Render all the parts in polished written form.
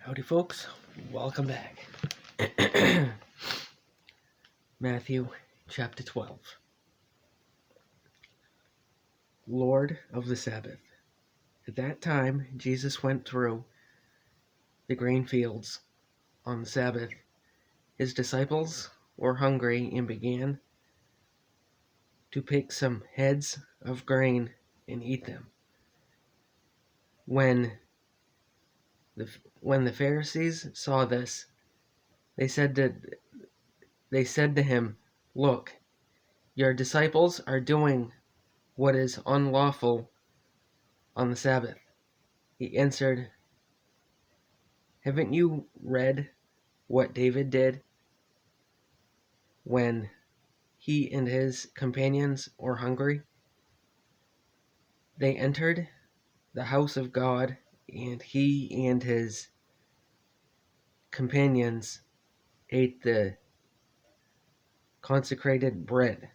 Howdy, folks. Welcome back. Matthew chapter 12. Lord of the Sabbath. At that time, Jesus went through the grain fields on the Sabbath. His disciples were hungry and began to pick some heads of grain and eat them. When the Pharisees saw this, they said to him, "Look, your disciples are doing what is unlawful on the Sabbath." He answered, "Haven't you read what David did when he and his companions were hungry? They entered the house of God, and he and his companions ate the consecrated bread,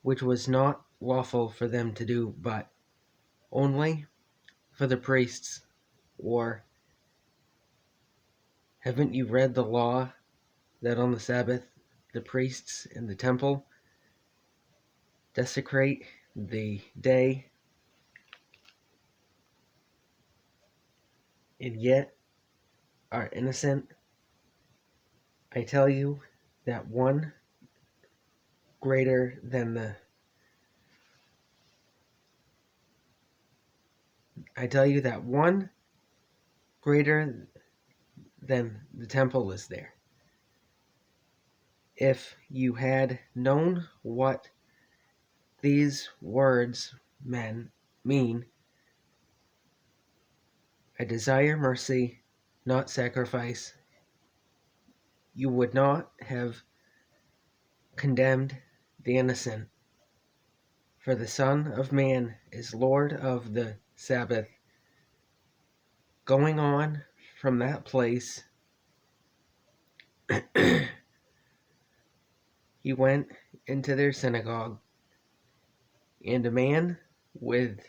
which was not lawful for them to do, but only for the priests. Or haven't you read the law that on the Sabbath the priests in the temple desecrate the day and yet are innocent? I tell you that one greater than the temple is there. If you had known what these words mean, I desire mercy, not sacrifice, you would not have condemned the innocent. For the Son of Man is Lord of the Sabbath. Going on from that place, he went into their synagogue, and a man with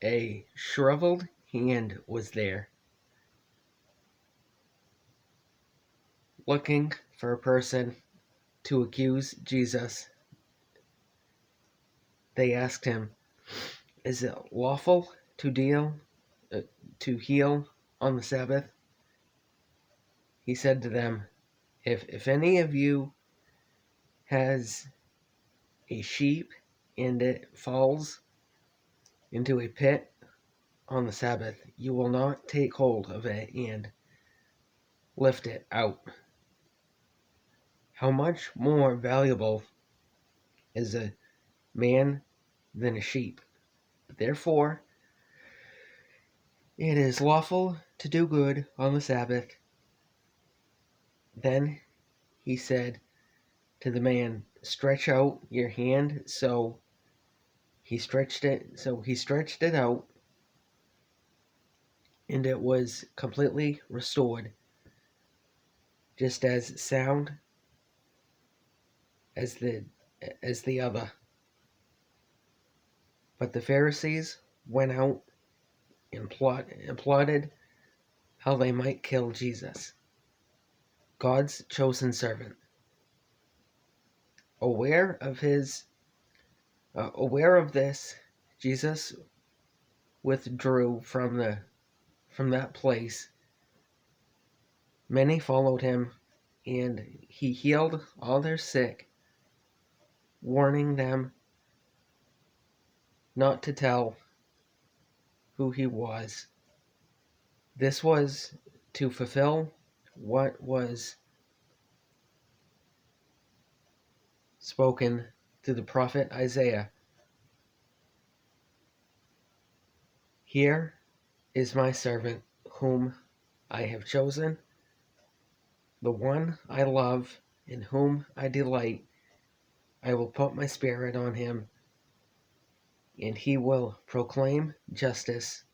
a shriveled hand was there. Looking for a person to accuse Jesus, they asked him, "Is it lawful to heal on the Sabbath?" He said to them, If any of you has a sheep and it falls into a pit on the Sabbath, you will not take hold of it and lift it out. How much more valuable is a man than a sheep? Therefore, it is lawful to do good on the Sabbath." Then he said to the man, "Stretch out your hand." So he stretched it out, and it was completely restored, just as sound as the other. But the Pharisees went out and plotted how they might kill Jesus, God's chosen servant. Aware of this, Jesus withdrew from that place. Many followed him, and he healed all their sick, warning them not to tell who he was. This was to fulfill what was spoken through the prophet Isaiah. "Here is my servant whom I have chosen, the one I love, in whom I delight. I will put my spirit on him, and he will proclaim justice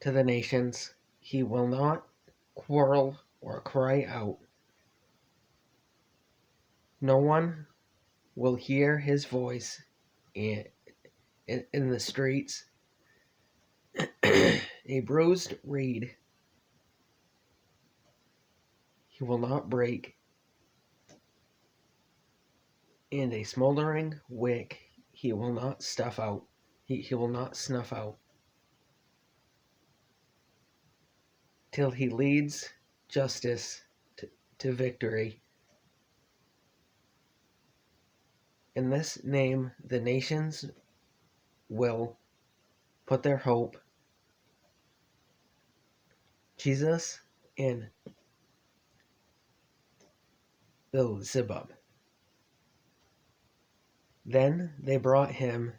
to the nations. He will not quarrel or cry out. No one will hear his voice in the streets. a bruised reed he will not break, and a smoldering wick he will not stuff out. He will not snuff out, till he leads justice to victory. In this name the nations will put their hope. Jesus and Beelzebub. Then they brought him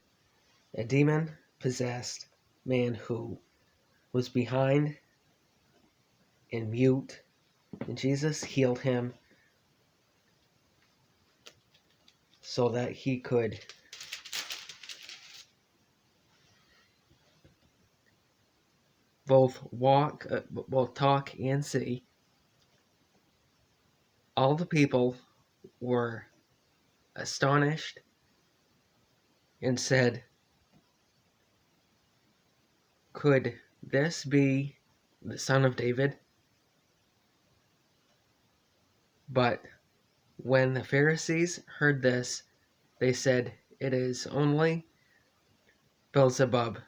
a demon-possessed man who was behind and mute, and Jesus healed him so that he could both talk and see. All the people were astonished and said, "Could this be the son of David?" But when the Pharisees heard this, they said, "It is only Beelzebub,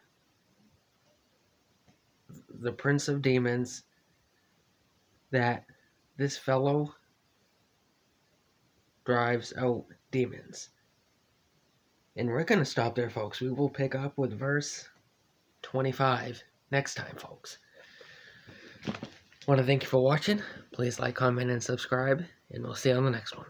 the prince of demons, that this fellow drives out demons." And we're going to stop there, folks. We will pick up with verse 25 next time, folks. I want to thank you for watching. Please like, comment, and subscribe, and we'll see you on the next one.